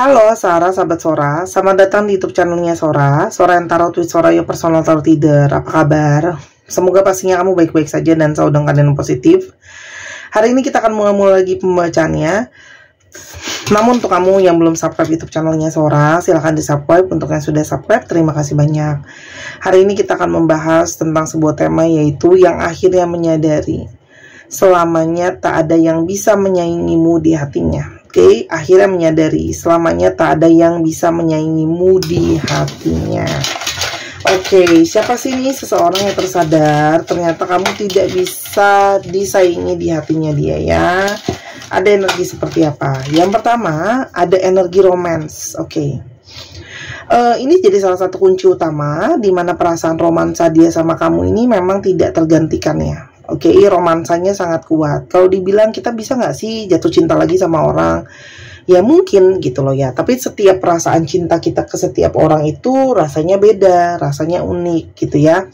Halo Sarah, sahabat Sora, selamat datang di YouTube channelnya Sora yang Tarot with Sora, your personal tarot reader. Apa kabar? Semoga pastinya kamu baik-baik saja dan selalu dalam keadaan positif. Hari ini kita akan mulai lagi pembacaannya. Namun untuk kamu yang belum subscribe YouTube channelnya Sora, silahkan di subscribe. Untuk yang sudah subscribe, terima kasih banyak. Hari ini kita akan membahas tentang sebuah tema, yaitu yang akhirnya menyadari selamanya tak ada yang bisa menyaingimu di hatinya. Oke, akhirnya menyadari selamanya tak ada yang bisa menyaingimu di hatinya. Oke, siapa sih ini seseorang yang tersadar ternyata kamu tidak bisa disaingi di hatinya dia ya? Ada energi seperti apa? Yang pertama, ada energi romance. Oke. Ini jadi salah satu kunci utama di mana perasaan romansa dia sama kamu ini memang tidak tergantikan ya. Oke, romansanya sangat kuat. Kalau dibilang kita bisa nggak sih jatuh cinta lagi sama orang? Ya mungkin gitu loh ya. Tapi setiap perasaan cinta kita ke setiap orang itu rasanya beda, rasanya unik gitu ya.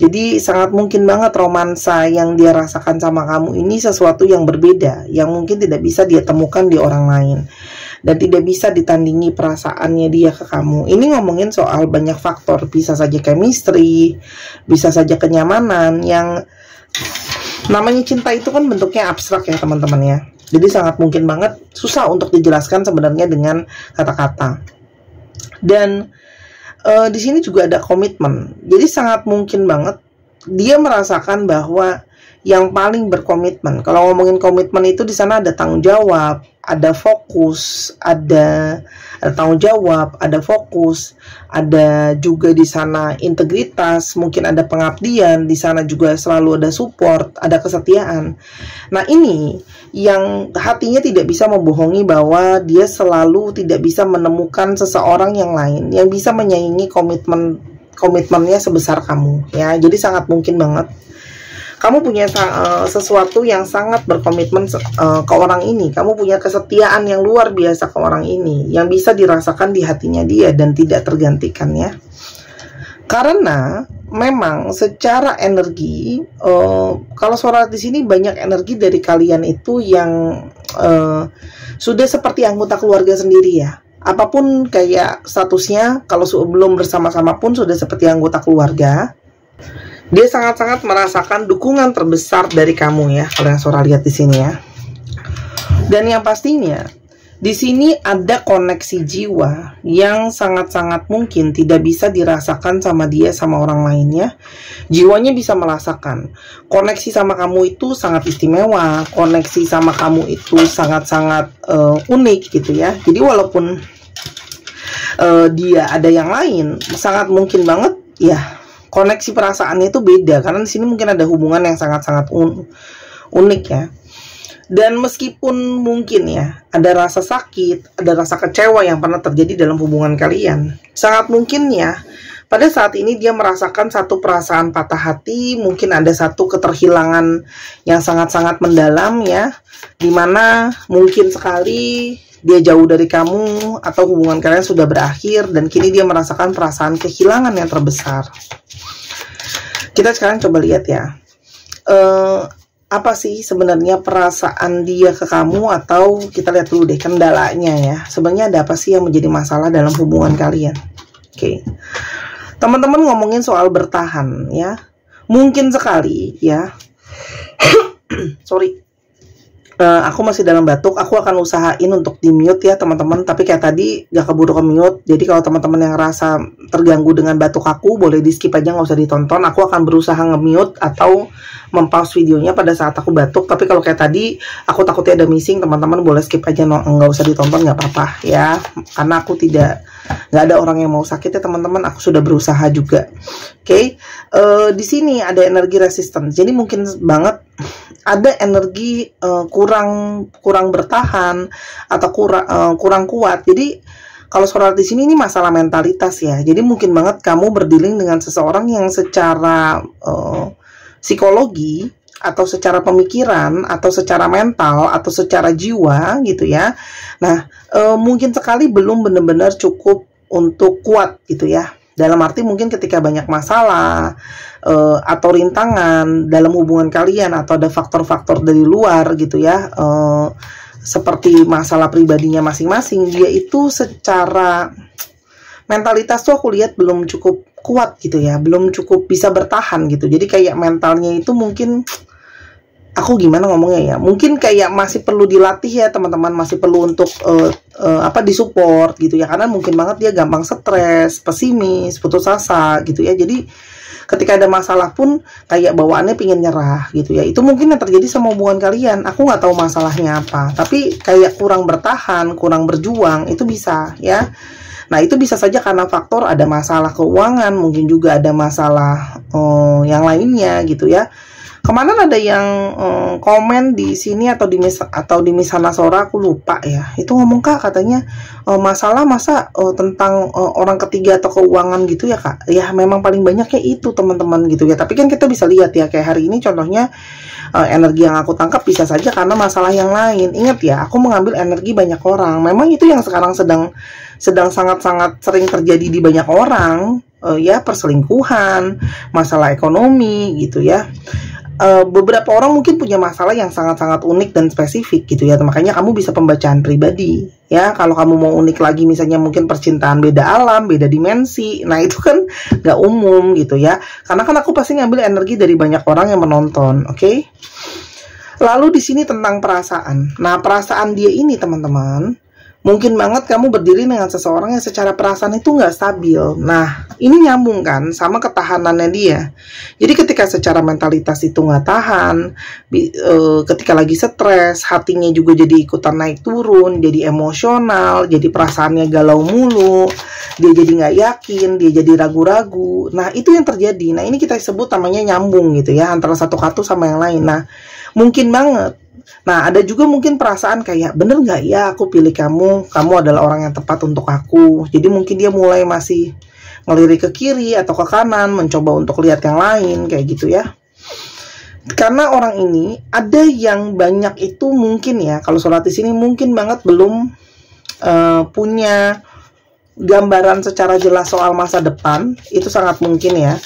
Jadi sangat mungkin banget romansa yang dia rasakan sama kamu ini sesuatu yang berbeda, yang mungkin tidak bisa dia temukan di orang lain. Dan tidak bisa ditandingi perasaannya dia ke kamu. Ini ngomongin soal banyak faktor. Bisa saja chemistry, bisa saja kenyamanan. Yang namanya cinta itu kan bentuknya abstrak ya teman-teman ya. Jadi sangat mungkin banget susah untuk dijelaskan sebenarnya dengan kata-kata. Dan di sini juga ada komitmen. Jadi sangat mungkin banget dia merasakan bahwa yang paling berkomitmen. Kalau ngomongin komitmen itu di sana ada tanggung jawab, ada fokus, ada tanggung jawab, ada fokus, ada juga di sana integritas, mungkin ada pengabdian, di sana juga selalu ada support, ada kesetiaan. Nah, ini yang hatinya tidak bisa membohongi bahwa dia selalu tidak bisa menemukan seseorang yang lain yang bisa menyaingi komitmennya sebesar kamu ya. Jadi sangat mungkin banget kamu punya sesuatu yang sangat berkomitmen ke orang ini. Kamu punya kesetiaan yang luar biasa ke orang ini, yang bisa dirasakan di hatinya dia dan tidak tergantikan ya. Karena memang secara energi, kalau suara di sini banyak energi dari kalian itu yang sudah seperti anggota keluarga sendiri ya. Apapun kayak statusnya, kalau belum bersama-sama pun sudah seperti anggota keluarga. Dia sangat-sangat merasakan dukungan terbesar dari kamu ya, kalau yang Sora lihat di sini ya. Dan yang pastinya di sini ada koneksi jiwa yang sangat-sangat mungkin tidak bisa dirasakan sama dia sama orang lainnya. Jiwanya bisa merasakan koneksi sama kamu itu sangat istimewa, koneksi sama kamu itu sangat-sangat unik gitu ya. Jadi walaupun dia ada yang lain, sangat mungkin banget ya koneksi perasaannya itu beda, karena di sini mungkin ada hubungan yang sangat-sangat unik ya. Dan meskipun mungkin ya ada rasa sakit, ada rasa kecewa yang pernah terjadi dalam hubungan kalian, sangat mungkin ya pada saat ini dia merasakan satu perasaan patah hati, mungkin ada satu keterhilangan yang sangat-sangat mendalam ya, dimana mungkin sekali dia jauh dari kamu atau hubungan kalian sudah berakhir dan kini dia merasakan perasaan kehilangan yang terbesar. Kita sekarang coba lihat ya, apa sih sebenarnya perasaan dia ke kamu, atau kita lihat dulu deh kendalanya ya. Sebenarnya ada apa sih yang menjadi masalah dalam hubungan kalian? Oke, teman-teman ngomongin soal bertahan ya, mungkin sekali ya. Sorry. Aku masih dalam batuk, aku akan usahain untuk di mute ya teman-teman. Tapi kayak tadi gak keburu ke mute. Jadi kalau teman-teman yang rasa terganggu dengan batuk aku, boleh di skip aja, nggak usah ditonton. Aku akan berusaha nge-mute atau mempause videonya pada saat aku batuk. Tapi kalau kayak tadi aku takutnya ada missing, teman-teman boleh skip aja, nggak usah ditonton, nggak apa-apa ya. Karena aku nggak ada orang yang mau sakit ya teman-teman. Aku sudah berusaha juga. Oke, di sini ada energi resistance. Jadi mungkin banget ada energi kurang bertahan atau kurang kuat. Jadi kalau soal di sini ini masalah mentalitas ya. Jadi mungkin banget kamu berdealing dengan seseorang yang secara psikologi atau secara pemikiran atau secara mental atau secara jiwa gitu ya. Nah, mungkin sekali belum benar-benar cukup untuk kuat gitu ya. Dalam arti mungkin ketika banyak masalah atau rintangan dalam hubungan kalian, atau ada faktor-faktor dari luar gitu ya, seperti masalah pribadinya masing-masing, dia itu secara mentalitas tuh aku lihat belum cukup kuat gitu ya, belum cukup bisa bertahan gitu. Jadi kayak mentalnya itu mungkin, aku gimana ngomongnya ya, mungkin kayak masih perlu dilatih ya teman-teman, masih perlu untuk disupport gitu ya, karena mungkin banget dia gampang stres, pesimis, putus asa gitu ya. Jadi ketika ada masalah pun kayak bawaannya pingin nyerah gitu ya. Itu mungkin yang terjadi sama hubungan kalian. Aku nggak tahu masalahnya apa, tapi kayak kurang bertahan, kurang berjuang, itu bisa ya. Nah, itu bisa saja karena faktor ada masalah keuangan, mungkin juga ada masalah yang lainnya gitu ya. Kemarin ada yang komen di sini atau di Misana Sora, aku lupa ya. Itu ngomong, Kak, katanya masalah masa tentang orang ketiga atau keuangan gitu ya, Kak. Ya memang paling banyaknya itu teman-teman gitu ya. Tapi kan kita bisa lihat ya, kayak hari ini contohnya energi yang aku tangkap bisa saja karena masalah yang lain. Ingat ya, aku mengambil energi banyak orang. Memang itu yang sekarang sedang sangat-sangat sering terjadi di banyak orang, ya, perselingkuhan, masalah ekonomi gitu ya. Beberapa orang mungkin punya masalah yang sangat-sangat unik dan spesifik gitu ya. Makanya kamu bisa pembacaan pribadi ya. Kalau kamu mau unik lagi, misalnya mungkin percintaan beda alam, beda dimensi, nah itu kan nggak umum gitu ya. Karena kan aku pasti ngambil energi dari banyak orang yang menonton, oke? Lalu di sini tentang perasaan. Nah, perasaan dia ini teman-teman, mungkin banget kamu berdiri dengan seseorang yang secara perasaan itu nggak stabil. Nah, ini nyambung kan sama ketahanannya dia. Jadi ketika secara mentalitas itu nggak tahan, ketika lagi stres, hatinya juga jadi ikutan naik turun, jadi emosional, jadi perasaannya galau mulu, dia jadi nggak yakin, dia jadi ragu-ragu. Nah, itu yang terjadi. Nah, ini kita sebut namanya nyambung gitu ya, antara satu kartu sama yang lain. Nah, mungkin banget. Nah, ada juga mungkin perasaan kayak, bener nggak ya aku pilih kamu adalah orang yang tepat untuk aku. Jadi mungkin dia mulai masih ngelirik ke kiri atau ke kanan, mencoba untuk lihat yang lain, kayak gitu ya. Karena orang ini, ada yang banyak itu mungkin ya, kalau sholat di sini mungkin banget belum punya gambaran secara jelas soal masa depan. Itu sangat mungkin ya.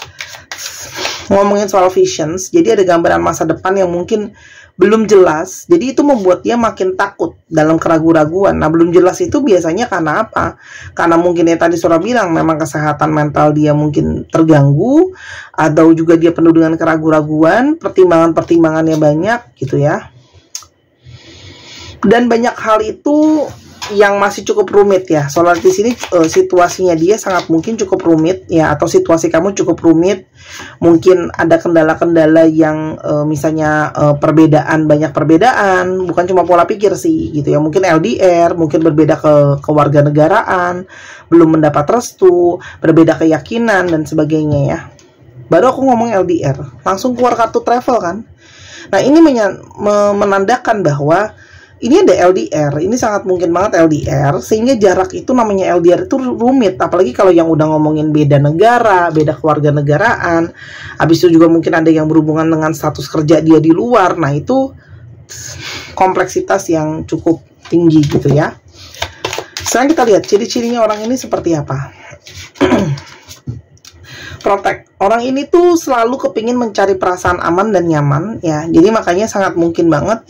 Ngomongin soal visions, jadi ada gambaran masa depan yang mungkin belum jelas, jadi itu membuat dia makin takut dalam keraguan-raguan. Nah, belum jelas itu biasanya karena apa? Karena mungkin yang tadi Sora bilang, memang kesehatan mental dia mungkin terganggu, atau juga dia penuh dengan keraguan-raguan, pertimbangan-pertimbangannya banyak gitu ya. Dan banyak hal itu yang masih cukup rumit ya. Soalnya di sini situasinya dia sangat mungkin cukup rumit ya, atau situasi kamu cukup rumit. Mungkin ada kendala-kendala yang misalnya banyak perbedaan, bukan cuma pola pikir sih gitu ya. Mungkin LDR, mungkin berbeda kewarganegaraan, belum mendapat restu, berbeda keyakinan dan sebagainya ya. Baru aku ngomong LDR, langsung keluar kartu travel kan. Nah, ini menandakan bahwa ini ada LDR, ini sangat mungkin banget LDR, sehingga jarak itu namanya LDR itu rumit, apalagi kalau yang udah ngomongin beda negara, beda kewarganegaraan, habis itu juga mungkin ada yang berhubungan dengan status kerja dia di luar. Nah, itu kompleksitas yang cukup tinggi gitu ya. Sekarang kita lihat ciri-cirinya orang ini seperti apa. Protect. Orang ini tuh selalu kepingin mencari perasaan aman dan nyaman ya. Jadi makanya sangat mungkin banget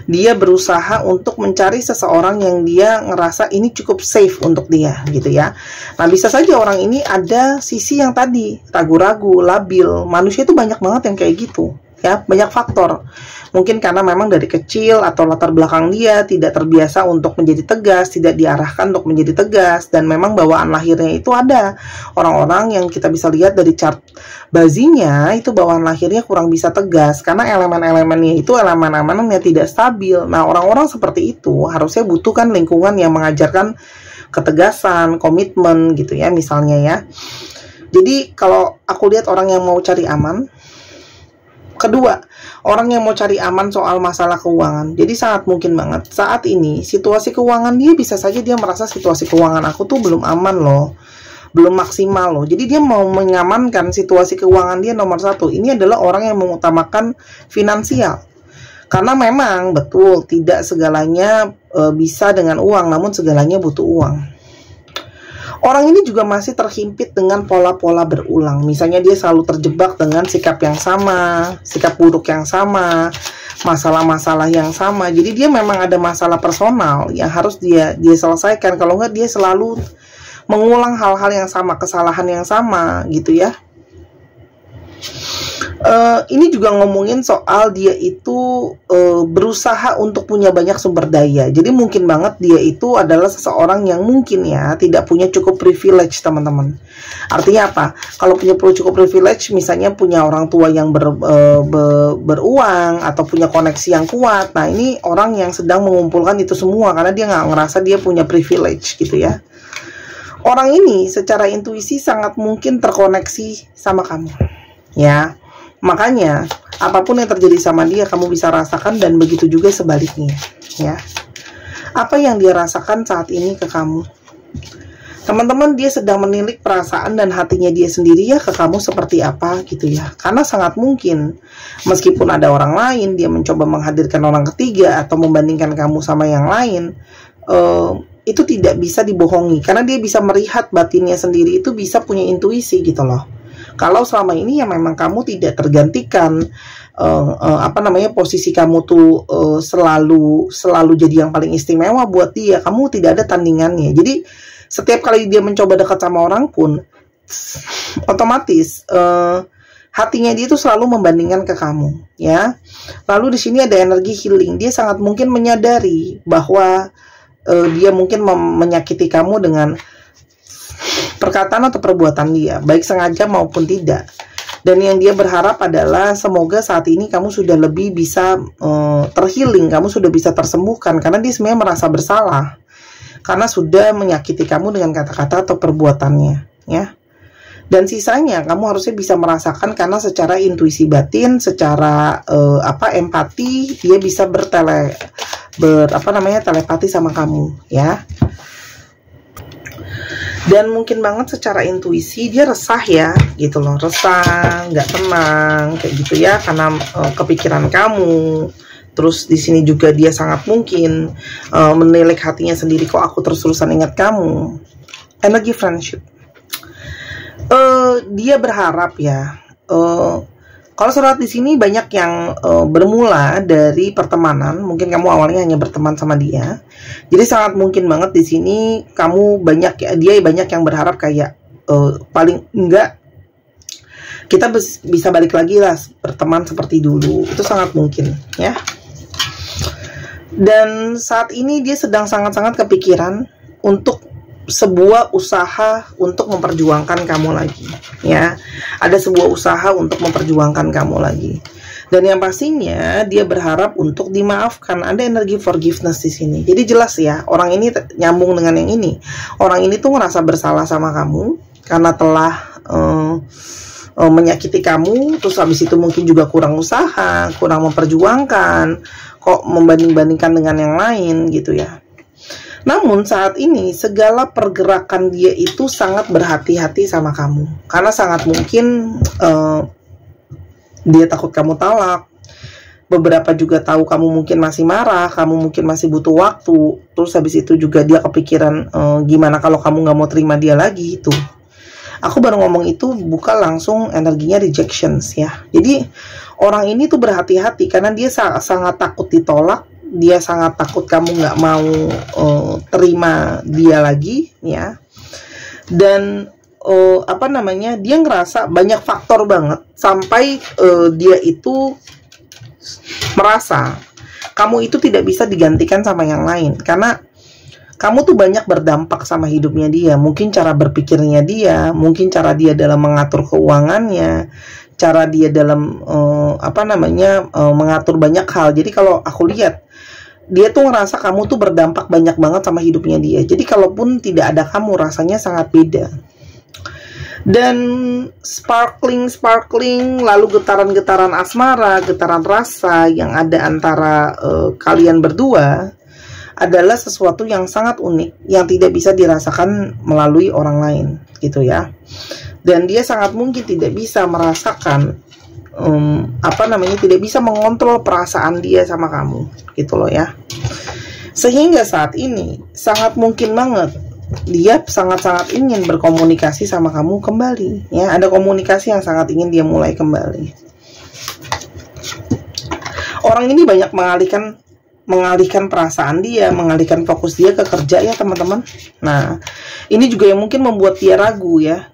dia berusaha untuk mencari seseorang yang dia ngerasa ini cukup safe untuk dia gitu ya. Nah, bisa saja orang ini ada sisi yang tadi ragu-ragu, labil. Manusia itu banyak banget yang kayak gitu ya, banyak faktor. Mungkin karena memang dari kecil atau latar belakang dia tidak terbiasa untuk menjadi tegas, tidak diarahkan untuk menjadi tegas, dan memang bawaan lahirnya itu ada. Orang-orang yang kita bisa lihat dari chart bazinya itu bawaan lahirnya kurang bisa tegas karena elemen-elemennya itu elemen-elemen yang tidak stabil. Nah, orang-orang seperti itu harusnya butuhkan lingkungan yang mengajarkan ketegasan, komitmen gitu ya, misalnya ya. Jadi kalau aku lihat orang yang mau cari aman. Kedua, orang yang mau cari aman soal masalah keuangan. Jadi sangat mungkin banget saat ini situasi keuangan dia bisa saja dia merasa situasi keuangan aku tuh belum aman loh, belum maksimal loh. Jadi dia mau mengamankan situasi keuangan dia nomor satu. Ini adalah orang yang mengutamakan finansial. Karena memang betul tidak segalanya bisa dengan uang, namun segalanya butuh uang. Orang ini juga masih terhimpit dengan pola-pola berulang. Misalnya dia selalu terjebak dengan sikap yang sama, sikap buruk yang sama, masalah-masalah yang sama. Jadi dia memang ada masalah personal yang harus dia selesaikan. Kalau enggak dia selalu mengulang hal-hal yang sama, kesalahan yang sama gitu ya. Ini juga ngomongin soal dia itu berusaha untuk punya banyak sumber daya. Jadi mungkin banget dia itu adalah seseorang yang mungkin ya tidak punya cukup privilege, teman-teman. Artinya apa? Kalau punya cukup privilege, misalnya punya orang tua yang beruang atau punya koneksi yang kuat. Nah, ini orang yang sedang mengumpulkan itu semua karena dia nggak ngerasa dia punya privilege gitu ya. Orang ini secara intuisi sangat mungkin terkoneksi sama kamu ya. Makanya apapun yang terjadi sama dia kamu bisa rasakan, dan begitu juga sebaliknya ya. Apa yang dia rasakan saat ini ke kamu, teman-teman, dia sedang menilik perasaan dan hatinya dia sendiri ya ke kamu seperti apa gitu ya. Karena sangat mungkin meskipun ada orang lain, dia mencoba menghadirkan orang ketiga atau membandingkan kamu sama yang lain, itu tidak bisa dibohongi karena dia bisa melihat batinnya sendiri, itu bisa punya intuisi gitu loh. Kalau selama ini ya memang kamu tidak tergantikan, posisi kamu tuh selalu jadi yang paling istimewa buat dia, kamu tidak ada tandingannya. Jadi setiap kali dia mencoba dekat sama orang pun otomatis hatinya dia itu selalu membandingkan ke kamu ya. Lalu di sini ada energi healing. Dia sangat mungkin menyadari bahwa dia mungkin menyakiti kamu dengan perkataan atau perbuatan dia, baik sengaja maupun tidak. Dan yang dia berharap adalah semoga saat ini kamu sudah lebih bisa terhealing, kamu sudah bisa tersembuhkan, karena dia sebenarnya merasa bersalah karena sudah menyakiti kamu dengan kata-kata atau perbuatannya ya. Dan sisanya kamu harusnya bisa merasakan karena secara intuisi batin, secara empati, dia bisa telepati sama kamu ya. Dan mungkin banget secara intuisi dia resah ya gitu loh, resah, nggak tenang kayak gitu ya, karena kepikiran kamu. Terus di sini juga dia sangat mungkin menilik hatinya sendiri, kok aku terus-terusan ingat kamu. Energi friendship. Dia berharap ya, kalau surat di sini banyak yang bermula dari pertemanan. Mungkin kamu awalnya hanya berteman sama dia. Jadi sangat mungkin banget di sini dia banyak yang berharap kayak paling enggak kita bisa balik lagi lah berteman seperti dulu. Itu sangat mungkin ya. Dan saat ini dia sedang sangat-sangat kepikiran untuk sebuah usaha untuk memperjuangkan kamu lagi ya. Ada sebuah usaha untuk memperjuangkan kamu lagi. Dan yang pastinya dia berharap untuk dimaafkan. Ada energi forgiveness di sini. Jadi jelas ya, orang ini nyambung dengan yang ini. Orang ini tuh ngerasa bersalah sama kamu karena telah menyakiti kamu. Terus habis itu mungkin juga kurang usaha, kurang memperjuangkan, kok membanding-bandingkan dengan yang lain gitu ya. Namun saat ini segala pergerakan dia itu sangat berhati-hati sama kamu. Karena sangat mungkin dia takut kamu talak. Beberapa juga tahu kamu mungkin masih marah, kamu mungkin masih butuh waktu. Terus habis itu juga dia kepikiran gimana kalau kamu nggak mau terima dia lagi itu. Aku baru ngomong itu buka langsung energinya rejections ya. Jadi orang ini tuh berhati-hati karena dia sangat takut ditolak. Dia sangat takut kamu nggak mau terima dia lagi ya. Dan dia ngerasa banyak faktor banget sampai dia itu merasa kamu itu tidak bisa digantikan sama yang lain, karena kamu tuh banyak berdampak sama hidupnya dia. Mungkin cara berpikirnya dia, mungkin cara dia dalam mengatur keuangannya, cara dia dalam mengatur banyak hal. Jadi kalau aku lihat dia tuh ngerasa kamu tuh berdampak banyak banget sama hidupnya dia. Jadi kalaupun tidak ada kamu rasanya sangat beda. Dan sparkling, lalu getaran-getaran asmara, getaran rasa yang ada antara kalian berdua adalah sesuatu yang sangat unik, yang tidak bisa dirasakan melalui orang lain gitu ya. Dan dia sangat mungkin tidak bisa merasakan tidak bisa mengontrol perasaan dia sama kamu gitu loh ya. Sehingga saat ini sangat mungkin banget dia sangat-sangat ingin berkomunikasi sama kamu kembali, ya. Ada komunikasi yang sangat ingin dia mulai kembali. Orang ini banyak mengalihkan perasaan dia, mengalihkan fokus dia ke kerja, ya teman-teman. Nah, ini juga yang mungkin membuat dia ragu, ya,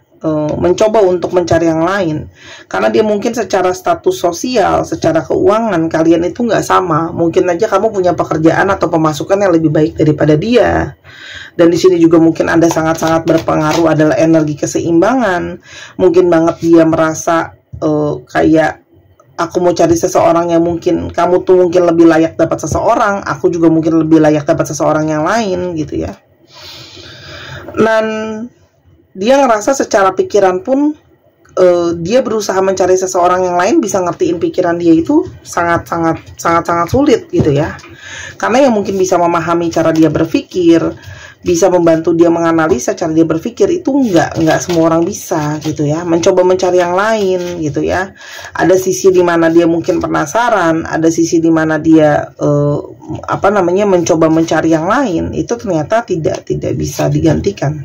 mencoba untuk mencari yang lain, karena dia mungkin secara status sosial, secara keuangan kalian itu nggak sama. Mungkin aja kamu punya pekerjaan atau pemasukan yang lebih baik daripada dia, dan di sini juga mungkin ada sangat-sangat berpengaruh adalah energi keseimbangan. Mungkin banget dia merasa kayak, aku mau cari seseorang yang mungkin kamu tuh mungkin lebih layak dapat seseorang, aku juga mungkin lebih layak dapat seseorang yang lain, gitu ya. Dan dia ngerasa secara pikiran pun dia berusaha mencari seseorang yang lain bisa ngertiin pikiran dia itu sangat-sangat sulit, gitu ya. Karena yang mungkin bisa memahami cara dia berpikir, bisa membantu dia menganalisa cara dia berpikir, itu nggak semua orang bisa, gitu ya. Mencoba mencari yang lain, gitu ya. Ada sisi dimana dia mungkin penasaran, ada sisi dimana dia mencoba mencari yang lain, itu ternyata tidak bisa digantikan.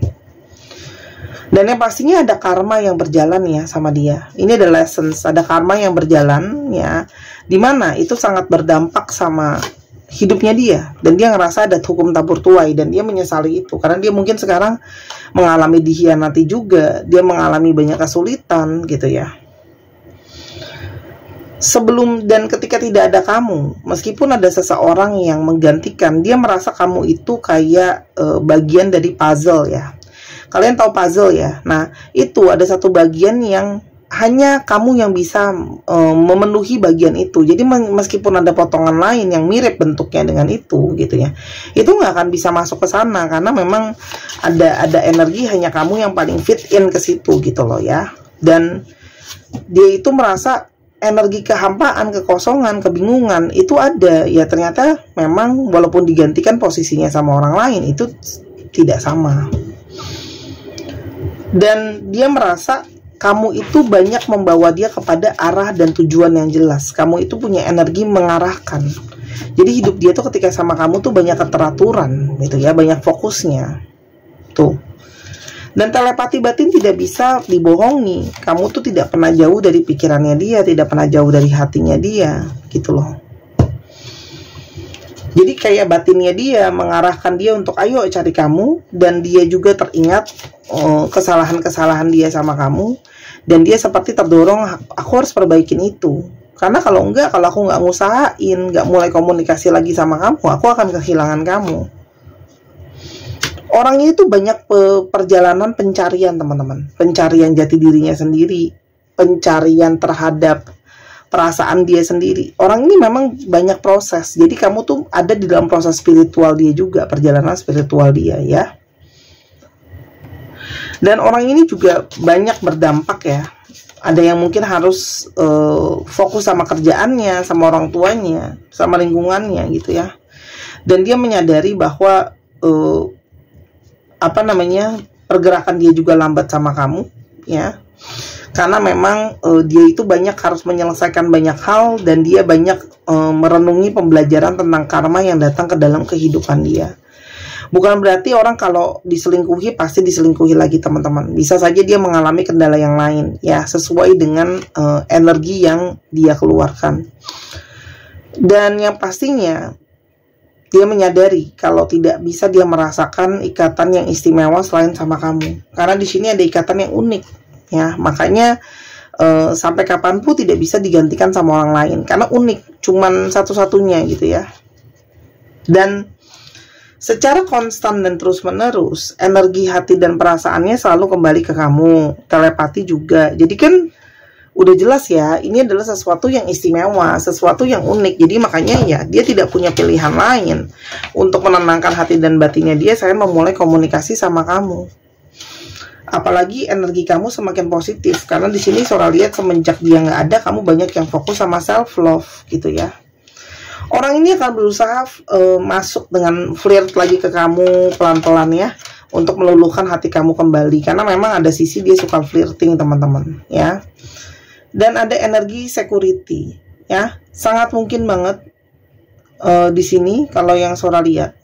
Dan yang pastinya ada karma yang berjalan, ya, sama dia. Ini ada lessons, ada karma yang berjalan, ya, dimana itu sangat berdampak sama hidupnya dia, dan dia ngerasa ada hukum tabur tuai, dan dia menyesali itu karena dia mungkin sekarang mengalami dikhianati juga, dia mengalami banyak kesulitan, gitu ya. Sebelum dan ketika tidak ada kamu, meskipun ada seseorang yang menggantikan, dia merasa kamu itu kayak bagian dari puzzle, ya. Kalian tahu puzzle, ya? Nah, itu ada satu bagian yang hanya kamu yang bisa memenuhi bagian itu. Jadi meskipun ada potongan lain yang mirip bentuknya dengan itu, gitu ya, itu nggak akan bisa masuk ke sana karena memang ada energi hanya kamu yang paling fit in ke situ, gitu loh, ya. Dan dia itu merasa energi kehampaan, kekosongan, kebingungan itu ada, ya. Ternyata memang walaupun digantikan posisinya sama orang lain, itu tidak sama. Dan dia merasa kamu itu banyak membawa dia kepada arah dan tujuan yang jelas. Kamu itu punya energi mengarahkan. Jadi hidup dia tuh ketika sama kamu tuh banyak keteraturan, gitu ya, banyak fokusnya. Tuh. Dan telepati batin tidak bisa dibohongi. Kamu tuh tidak pernah jauh dari pikirannya dia, tidak pernah jauh dari hatinya dia, gitu loh. Jadi kayak batinnya dia mengarahkan dia untuk ayo cari kamu, dan dia juga teringat kesalahan-kesalahan dia sama kamu, dan dia seperti terdorong, aku harus perbaikin itu. Karena kalau aku nggak ngusahain, nggak mulai komunikasi lagi sama kamu, aku akan kehilangan kamu. Orang ini tuh banyak perjalanan pencarian, teman-teman. Pencarian jati dirinya sendiri, pencarian terhadap perasaan dia sendiri. Orang ini memang banyak proses. Jadi kamu tuh ada di dalam proses spiritual dia juga, perjalanan spiritual dia, ya. Dan orang ini juga banyak berdampak, ya. Ada yang mungkin harus fokus sama kerjaannya, sama orang tuanya, sama lingkungannya, gitu ya. Dan dia menyadari bahwa pergerakan dia juga lambat sama kamu, ya. Karena memang dia itu banyak harus menyelesaikan banyak hal, dan dia banyak merenungi pembelajaran tentang karma yang datang ke dalam kehidupan dia. Bukan berarti orang kalau diselingkuhi pasti diselingkuhi lagi, teman-teman. Bisa saja dia mengalami kendala yang lain, ya, sesuai dengan energi yang dia keluarkan. Dan yang pastinya dia menyadari kalau tidak bisa dia merasakan ikatan yang istimewa selain sama kamu. Karena di sini ada ikatan yang unik, ya. Makanya sampai kapanpun tidak bisa digantikan sama orang lain karena unik, cuman satu-satunya, gitu ya. Dan secara konstan dan terus-menerus, energi hati dan perasaannya selalu kembali ke kamu. Telepati juga. Jadi kan udah jelas, ya, ini adalah sesuatu yang istimewa, sesuatu yang unik. Jadi makanya, ya, dia tidak punya pilihan lain untuk menenangkan hati dan batinnya dia. Saya memulai komunikasi sama kamu. Apalagi energi kamu semakin positif, karena di sini Sora lihat semenjak dia nggak ada, kamu banyak yang fokus sama self love, gitu ya. Orang ini akan berusaha masuk dengan flirt lagi ke kamu pelan-pelan, ya, untuk meluluhkan hati kamu kembali. Karena memang ada sisi dia suka flirting, teman-teman, ya. Dan ada energi security, ya. Sangat mungkin banget di sini kalau yang Sora lihat,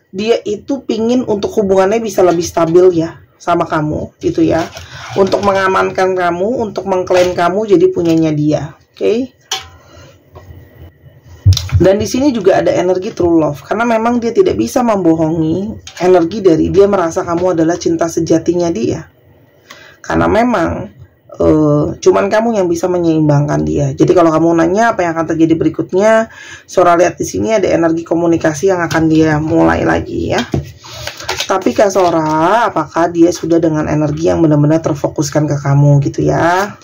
dia itu pingin untuk hubungannya bisa lebih stabil ya sama kamu gitu ya, untuk mengamankan kamu, untuk mengklaim kamu jadi punyanya dia. Oke. Dan di sini juga ada energi true love, karena memang dia tidak bisa membohongi energi dari dia merasa kamu adalah cinta sejatinya dia. Karena memang cuman kamu yang bisa menyeimbangkan dia. Jadi kalau kamu nanya apa yang akan terjadi berikutnya, Sora lihat di sini ada energi komunikasi yang akan dia mulai lagi ya. Tapi Kak Sora, apakah dia sudah dengan energi yang benar-benar terfokuskan ke kamu gitu ya?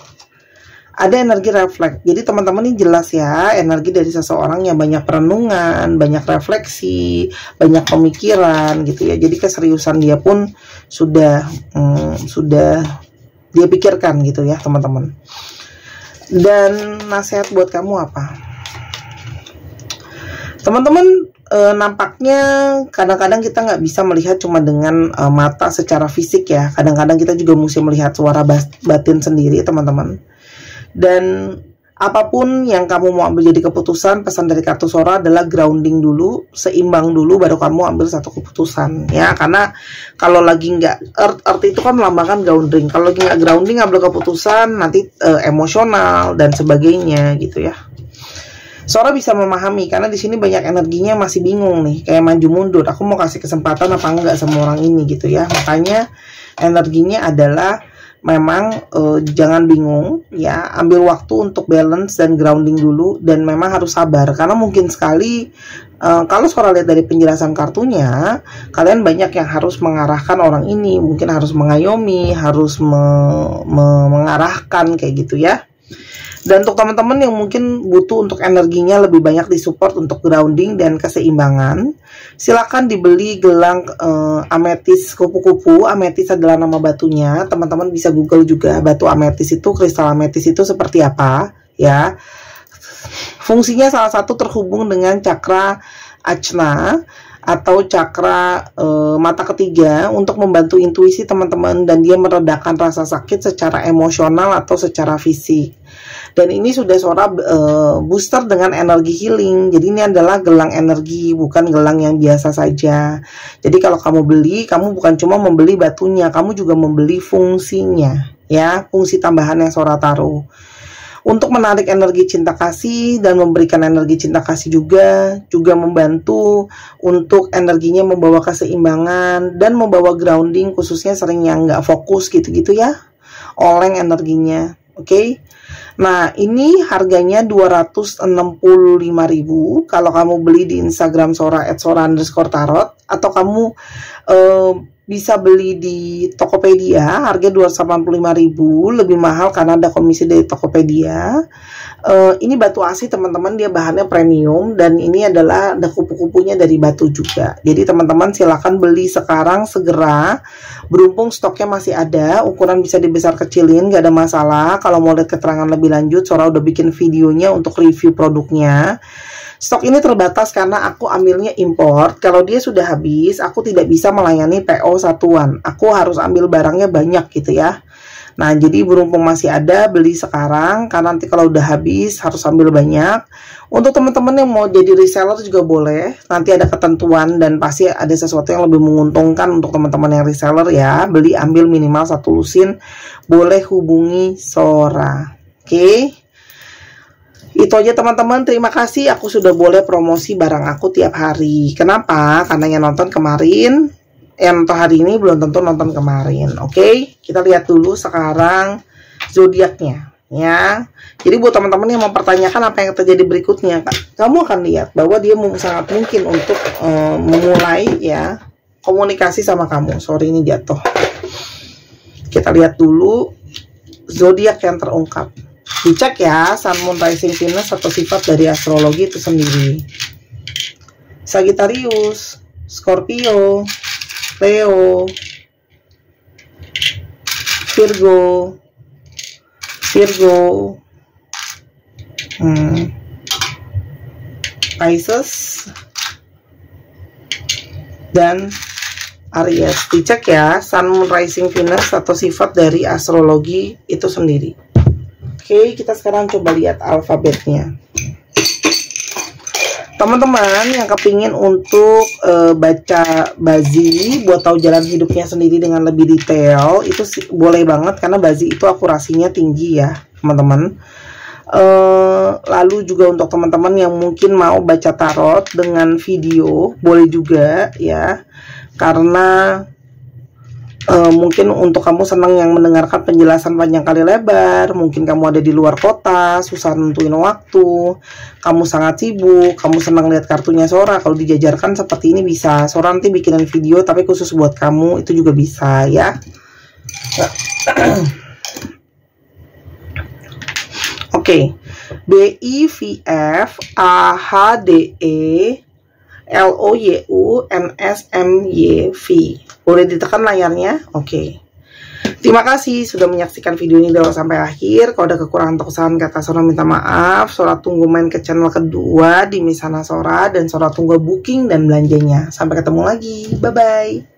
Ada energi refleks. Jadi teman-teman ini jelas ya, energi dari seseorang yang banyak perenungan, banyak refleksi, banyak pemikiran gitu ya. Jadi keseriusan dia pun sudah dia pikirkan gitu ya teman-teman. Dan nasihat buat kamu apa? Teman-teman, nampaknya kadang-kadang kita nggak bisa melihat cuma dengan mata secara fisik ya. Kadang-kadang kita juga mesti melihat suara batin sendiri teman-teman. Dan apapun yang kamu mau ambil jadi keputusan, pesan dari kartu Sora adalah grounding dulu, seimbang dulu, baru kamu ambil satu keputusan ya. Karena kalau lagi nggak earth itu kan melambangkan grounding. Kalau lagi nggak grounding ambil keputusan nanti emosional dan sebagainya gitu ya. Sora bisa memahami karena di sini banyak energinya masih bingung nih, kayak maju mundur. Aku mau kasih kesempatan apa enggak sama orang ini gitu ya. Makanya energinya adalah memang jangan bingung ya, ambil waktu untuk balance dan grounding dulu, dan memang harus sabar karena mungkin sekali kalau Sora lihat dari penjelasan kartunya, kalian banyak yang harus mengarahkan orang ini, mungkin harus mengayomi, harus mengarahkan kayak gitu ya. Dan untuk teman-teman yang mungkin butuh untuk energinya lebih banyak disupport untuk grounding dan keseimbangan, silakan dibeli gelang ametis kupu-kupu. Ametis adalah nama batunya. Teman-teman bisa Google juga batu ametis itu, kristal ametis itu seperti apa ya. Fungsinya salah satu terhubung dengan cakra ajna atau cakra mata ketiga untuk membantu intuisi teman-teman, dan dia meredakan rasa sakit secara emosional atau secara fisik. Dan ini sudah Sora booster dengan energi healing. Jadi ini adalah gelang energi, bukan gelang yang biasa saja. Jadi kalau kamu beli, kamu bukan cuma membeli batunya, kamu juga membeli fungsinya ya, fungsi tambahan yang Sora taruh. Untuk menarik energi cinta kasih dan memberikan energi cinta kasih juga membantu untuk energinya membawa keseimbangan dan membawa grounding, khususnya sering yang nggak fokus gitu-gitu ya, oleng energinya. Oke. Nah, ini harganya 265.000 kalau kamu beli di Instagram Sora @sora_tarot, atau kamu bisa beli di Tokopedia, harga 285.000, lebih mahal karena ada komisi dari Tokopedia. Ini batu asli teman-teman, dia bahannya premium, dan ini adalah ada kupu-kupunya dari batu juga. Jadi teman-teman silakan beli sekarang segera, berhubung stoknya masih ada, ukuran bisa dibesar kecilin, gak ada masalah. Kalau mau lihat keterangan lebih lanjut, Sora udah bikin videonya untuk review produknya. Stok ini terbatas karena aku ambilnya import. Kalau dia sudah habis, aku tidak bisa melayani PO satuan. Aku harus ambil barangnya banyak gitu ya. Nah, jadi berhubung masih ada, beli sekarang, karena nanti kalau udah habis harus ambil banyak. Untuk teman-teman yang mau jadi reseller juga boleh. Nanti ada ketentuan dan pasti ada sesuatu yang lebih menguntungkan untuk teman-teman yang reseller ya. Beli ambil minimal 1 lusin. Boleh hubungi Sora. Oke. Itu aja teman-teman, terima kasih. Aku sudah boleh promosi barang aku tiap hari. Kenapa? Karena yang nonton kemarin, yang nonton hari ini belum tentu nonton kemarin. Oke, kita lihat dulu sekarang zodiaknya ya. Jadi buat teman-teman yang mempertanyakan apa yang terjadi berikutnya, kamu akan lihat bahwa dia sangat mungkin untuk memulai ya komunikasi sama kamu. Sorry, ini jatuh. Kita lihat dulu zodiak yang terungkap. Dicek ya, Sun, Moon, Rising, Venus atau sifat dari astrologi itu sendiri. Sagittarius, Scorpio, Leo, Virgo, Pisces, dan Aries. Dicek ya, Sun, Moon, Rising, Venus atau sifat dari astrologi itu sendiri. Oke, kita sekarang coba lihat alfabetnya. Teman-teman yang kepingin untuk baca Bazi buat tahu jalan hidupnya sendiri dengan lebih detail, itu boleh banget karena Bazi itu akurasinya tinggi ya teman-teman. Lalu juga untuk teman-teman yang mungkin mau baca tarot dengan video, boleh juga ya, karena mungkin untuk kamu senang yang mendengarkan penjelasan panjang kali lebar, mungkin kamu ada di luar kota, susah nentuin waktu, kamu sangat sibuk, kamu senang lihat kartunya Sora, kalau dijajarkan seperti ini bisa. Sora nanti bikinin video tapi khusus buat kamu, itu juga bisa ya. Oke, BIVF AHDE LOYUNSMYV. Boleh ditekan layarnya. Oke. Terima kasih sudah menyaksikan video ini dari awal sampai akhir. Kalau ada kekurangan atau kesalahan kata Sora minta maaf. Sora tunggu main ke channel kedua di Misana Sora, dan Sora tunggu booking dan belanjanya. Sampai ketemu lagi. Bye bye.